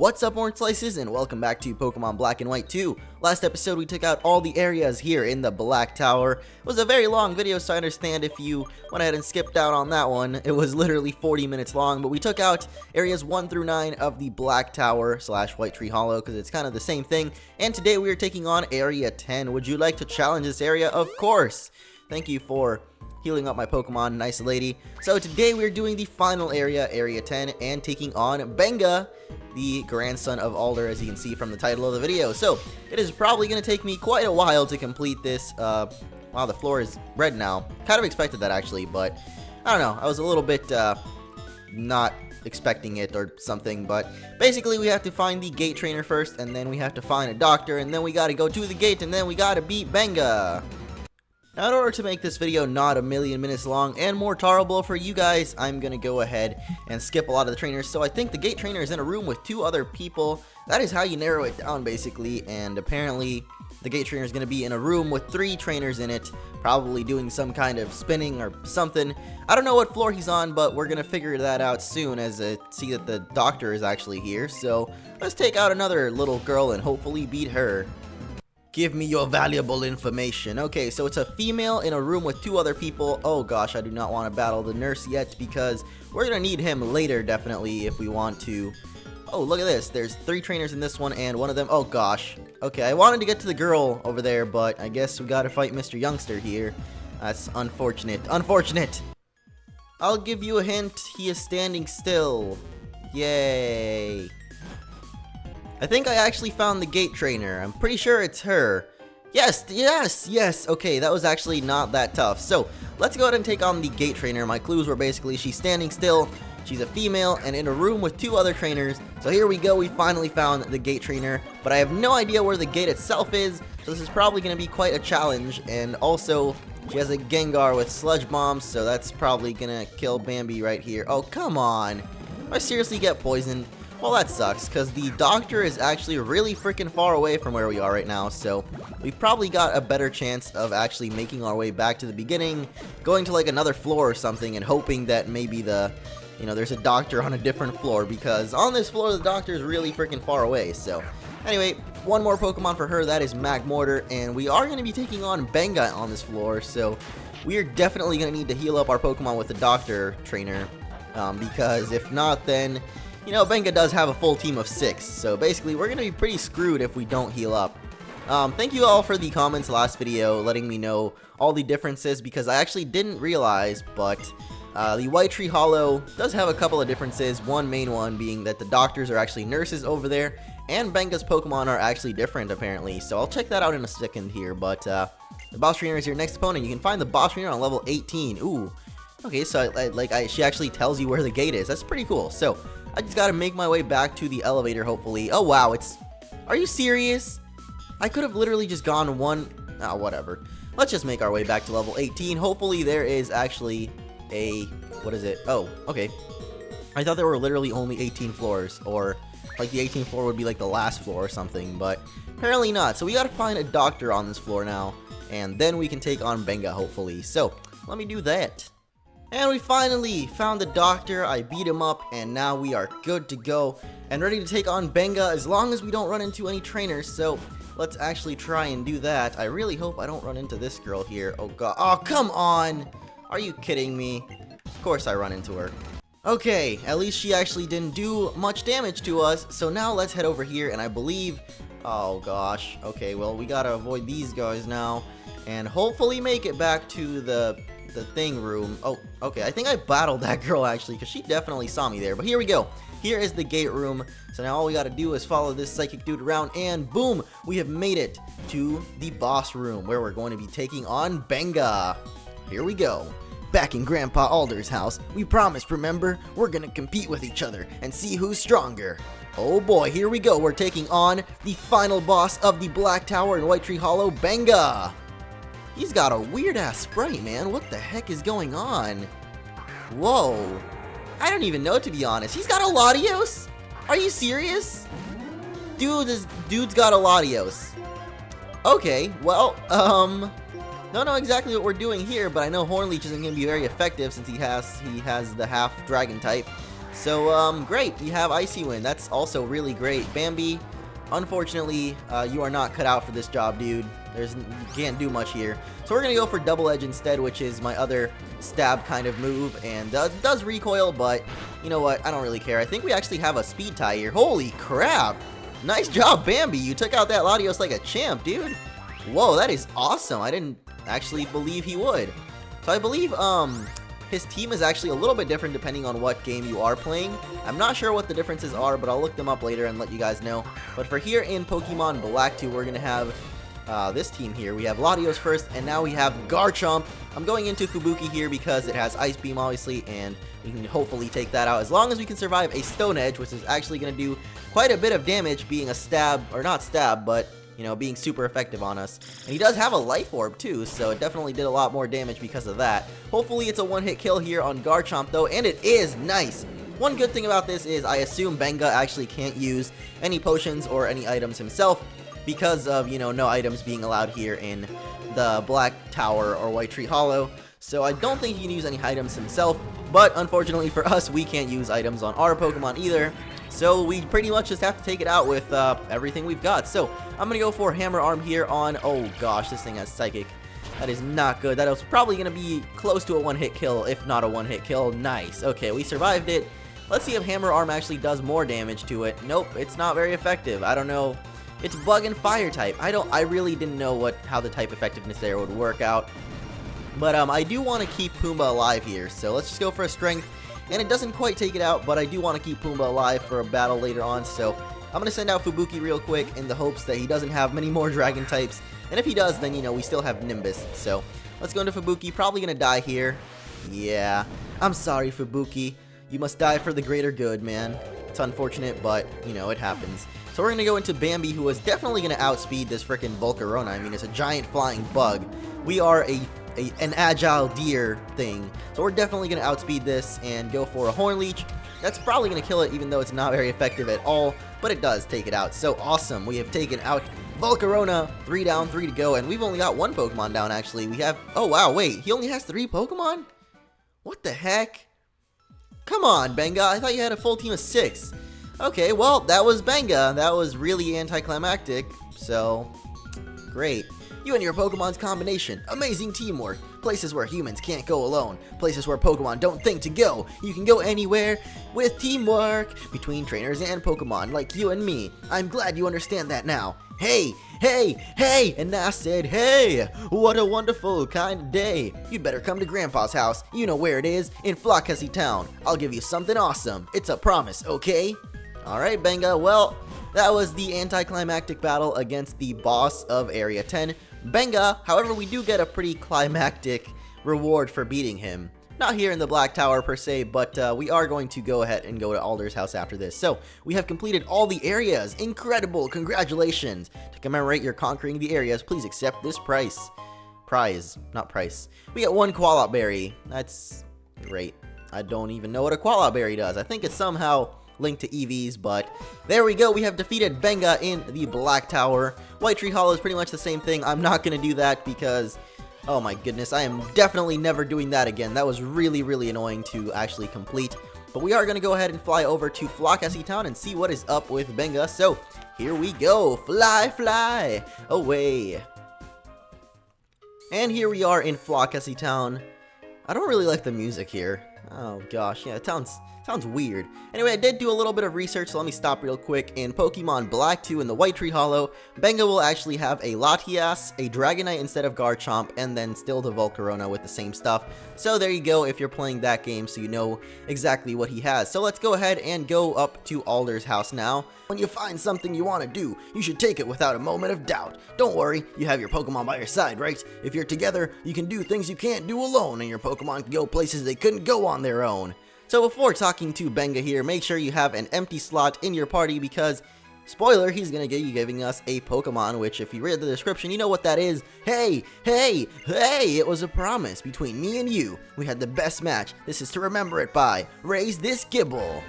What's up, Orange Slices, and welcome back to Pokemon Black and White 2. Last episode, we took out all the areas here in the Black Tower. It was a very long video, so I understand if you went ahead and skipped out on that one. It was literally 40 minutes long, but we took out areas 1 through 9 of the Black Tower / White Treehollow, because it's kind of the same thing. And today, we are taking on Area 10. Would you like to challenge this area? Of course! Thank you for healing up my Pokemon, nice lady. So today we're doing the final area, Area 10, and taking on Benga, the grandson of Alder, as you can see from the title of the video. So it is probably going to take me quite a while to complete this. Wow, the floor is red now. Kind of expected that, actually, but I don't know. I was a little bit not expecting it or something, but basically we have to find the gate trainer first, and then we have to find a doctor, and then we got to go to the gate, and then we got to beat Benga. Now, in order to make this video not a million minutes long and more tolerable for you guys, I'm going to go ahead and skip a lot of the trainers. So I think the gate trainer is in a room with 2 other people. That is how you narrow it down, basically. And apparently, the gate trainer is going to be in a room with 3 trainers in it, probably doing some kind of spinning or something. I don't know what floor he's on, but we're going to figure that out soon as I see that the doctor is actually here. So let's take out another little girl and hopefully beat her. Give me your valuable information. Okay, so it's a female in a room with 2 other people. Oh gosh, I do not want to battle the nurse yet because we're going to need him later, definitely, if we want to. Oh, look at this. There's 3 trainers in this one, and one of them... Oh gosh. Okay, I wanted to get to the girl over there, but I guess we got to fight Mr. Youngster here. That's unfortunate. Unfortunate! I'll give you a hint. He is standing still. Yay. I think I actually found the gate trainer. I'm pretty sure it's her. Yes, yes, yes. Okay, that was actually not that tough. So, let's go ahead and take on the gate trainer. My clues were basically she's standing still, she's a female, and in a room with 2 other trainers. So here we go, we finally found the gate trainer, but I have no idea where the gate itself is, so this is probably going to be quite a challenge. And also, she has a Gengar with sludge bombs, so that's probably going to kill Bambi right here. Oh, come on. I seriously get poisoned. Well, that sucks, because the doctor is actually really freaking far away from where we are right now, so we've probably got a better chance of actually making our way back to the beginning, going to like another floor or something, and hoping that maybe there's a doctor on a different floor, because on this floor the doctor is really freaking far away. So anyway, one more Pokemon for her, that is Magmortar, and we are going to be taking on Benga on this floor, so we are definitely going to need to heal up our Pokemon with the doctor trainer, because if not, then... You know, Benga does have a full team of 6, so basically we're going to be pretty screwed if we don't heal up. Thank you all for the comments last video, letting me know all the differences, because I actually didn't realize, but the White Treehollow does have a couple of differences. One main one being that the doctors are actually nurses over there, and Benga's Pokemon are actually different, apparently. So I'll check that out in a second here, but the Boss Trainer is your next opponent. You can find the Boss Trainer on level 18. Ooh. Okay, so she actually tells you where the gate is. That's pretty cool. So I just gotta make my way back to the elevator, hopefully. Oh, wow, are you serious? I could have literally just gone one... Oh, whatever. Let's just make our way back to level 18. Hopefully there is actually a... What is it? Oh, okay. I thought there were literally only 18 floors, or like the 18th floor would be like the last floor or something, but apparently not. So we gotta find a doctor on this floor now, and then we can take on Benga, hopefully. So, let me do that. And we finally found the doctor. I beat him up, and now we are good to go and ready to take on Benga as long as we don't run into any trainers. So let's actually try and do that. I really hope I don't run into this girl here. Oh god. Oh, come on. Are you kidding me? Of course I run into her. Okay, at least she actually didn't do much damage to us. So now let's head over here, and I believe... Oh gosh. Okay, well, we gotta avoid these guys now and hopefully make it back to the thing room. Oh, okay, I think I battled that girl actually, because she definitely saw me there. But here we go. Here is the gate room. So now all we gotta do is follow this psychic dude around, and boom, we have made it to the boss room, where we're going to be taking on Benga. Here we go. Back in Grampa Alder's house, we promised, remember? We're gonna compete with each other and see who's stronger. Oh boy, here we go. We're taking on the final boss of the Black Tower in White Treehollow, Benga. He's got a weird-ass sprite, man. What the heck is going on? Whoa. I don't even know, to be honest. He's got a Latios? Are you serious? Dude's got a Latios. Okay, well, don't know exactly what we're doing here, but I know Hornleech isn't going to be very effective since he has the half Dragon type. So, great, you have Icy Wind. That's also really great. Bambi, unfortunately, you are not cut out for this job, dude. You can't do much here. So we're going to go for Double Edge instead, which is my other stab kind of move, and does recoil, but you know what? I don't really care. I think we actually have a speed tie here. Holy crap! Nice job, Bambi. You took out that Latios like a champ, dude. Whoa, that is awesome. I didn't actually believe he would. So I believe, his team is actually a little bit different depending on what game you are playing. I'm not sure what the differences are, but I'll look them up later and let you guys know. But for here in Pokemon Black 2, we're going to have this team here. We have Latios first, and now we have Garchomp. I'm going into Fubuki here because it has Ice Beam, obviously, and we can hopefully take that out as long as we can survive a Stone Edge, which is actually going to do quite a bit of damage, being a stab, or not stab, but you know, being super effective on us. And he does have a Life Orb too, so it definitely did a lot more damage because of that. Hopefully it's a one-hit kill here on Garchomp though, and it is nice. One good thing about this is I assume Benga actually can't use any potions or any items himself because of, you know, no items being allowed here in the Black Tower or White Treehollow. So I don't think he can use any items himself, but unfortunately for us, we can't use items on our Pokemon either. So we pretty much just have to take it out with everything we've got. So I'm going to go for Hammer Arm here on, oh gosh, this thing has Psychic. That is not good. That was probably going to be close to a one-hit kill, if not a one-hit kill. Nice. Okay, we survived it. Let's see if Hammer Arm actually does more damage to it. Nope, it's not very effective. I don't know. It's Bug and Fire type. I really didn't know how the type effectiveness there would work out. But I do want to keep Pumbaa alive here. So let's just go for a Strength. And it doesn't quite take it out, but I do want to keep Pumbaa alive for a battle later on, so I'm going to send out Fubuki real quick in the hopes that he doesn't have many more dragon types, and if he does, then, you know, we still have Nimbus, so let's go into Fubuki. Probably going to die here. Yeah, I'm sorry, Fubuki. You must die for the greater good, man. It's unfortunate, but, you know, it happens. So we're going to go into Bambi, who is definitely going to outspeed this frickin' Volcarona. I mean, it's a giant flying bug. We are an agile deer thing, so we're definitely going to outspeed this and go for a Horn Leech. That's probably going to kill it, even though it's not very effective at all, but it does take it out. So awesome, we have taken out Volcarona. 3 down, 3 to go, and we've only got 1 Pokemon down, actually. We have, oh wow, wait, he only has 3 Pokemon? What the heck? Come on, Benga, I thought you had a full team of 6. Okay, well, that was Benga. That was really anticlimactic, so great. You and your Pokemon's combination. Amazing teamwork. Places where humans can't go alone. Places where Pokemon don't think to go. You can go anywhere with teamwork between trainers and Pokemon like you and me. I'm glad you understand that now. Hey, hey, hey, and I said, hey, what a wonderful kind of day. You'd better come to Grandpa's house. You know where it is, in Flockhussie Town. I'll give you something awesome. It's a promise, okay? Alright, Benga, well, that was the anticlimactic battle against the boss of Area 10. Benga, however, we do get a pretty climactic reward for beating him. Not here in the Black Tower per se, but we are going to go ahead and go to Alder's house after this. So, we have completed all the areas. Incredible! Congratulations! To commemorate your conquering the areas, please accept this prize. Not price. We get 1 Koala Berry. That's great. I don't even know what a Koala Berry does. I think it's somehow linked to EVs, but there we go. We have defeated Benga in the Black Tower. White Treehollow is pretty much the same thing. I'm not going to do that because, oh my goodness, I am definitely never doing that again. That was really, really annoying to actually complete. But we are going to go ahead and fly over to Flockhussie Town and see what is up with Benga. So here we go. Fly, fly away. And here we are in Flockhussie Town. I don't really like the music here. Oh gosh, yeah, it sounds weird. Anyway, I did do a little bit of research, so let me stop real quick. In Pokemon Black 2 in the White Treehollow, Benga will actually have a Latias, a Dragonite instead of Garchomp, and then still the Volcarona with the same stuff. So there you go if you're playing that game, so you know exactly what he has. So let's go ahead and go up to Alder's house now. When you find something you want to do, you should take it without a moment of doubt. Don't worry, you have your Pokemon by your side, right? If you're together, you can do things you can't do alone, and your Pokemon can go places they couldn't go on their own. So before talking to Benga here, make sure you have an empty slot in your party because, spoiler, he's going to be giving us a Pokemon, which if you read the description, you know what that is. Hey, hey, hey, it was a promise between me and you. We had the best match. This is to remember it by. Raise this Gible.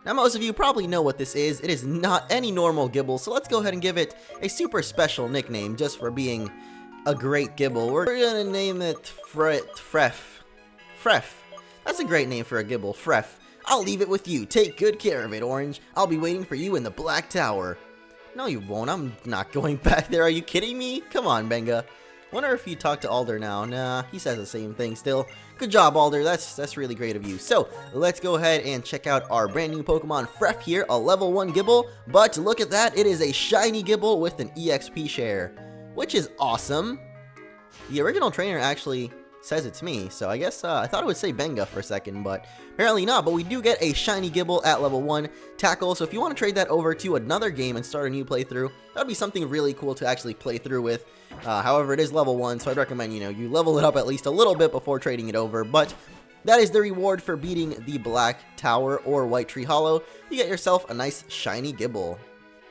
Now most of you probably know what this is. It is not any normal Gible, so let's go ahead and give it a super special nickname just for being a great Gible. We're gonna name it Fref. That's a great name for a Gible, Fref. I'll leave it with you. Take good care of it, Orange. I'll be waiting for you in the Black Tower. No, you won't. I'm not going back there. Are you kidding me? Come on, Benga. Wonder if you talk to Alder now. Nah, he says the same thing still. Good job, Alder. That's really great of you. So, let's go ahead and check out our brand new Pokemon Fref here, a level 1 Gible. But look at that. It is a Shiny Gible with an EXP share, which is awesome. The original trainer actually says it's me, so I guess I thought it would say Benga for a second, but apparently not. But we do get a Shiny Gible at level 1 Tackle, so if you want to trade that over to another game and start a new playthrough, that would be something really cool to actually play through with. However, it is level 1, so I'd recommend, you level it up at least a little bit before trading it over. But that is the reward for beating the Black Tower or White Treehollow. You get yourself a nice Shiny Gible.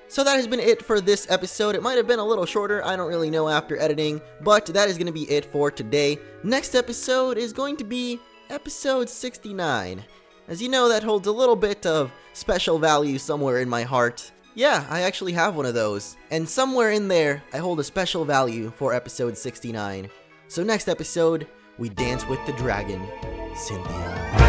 So that has been it for this episode. It might have been a little shorter, I don't really know after editing, but that is going to be it for today. Next episode is going to be episode 69. As you know, that holds a little bit of special value somewhere in my heart. Yeah, I actually have one of those. And somewhere in there, I hold a special value for episode 69. So next episode, we dance with the dragon, Cynthia.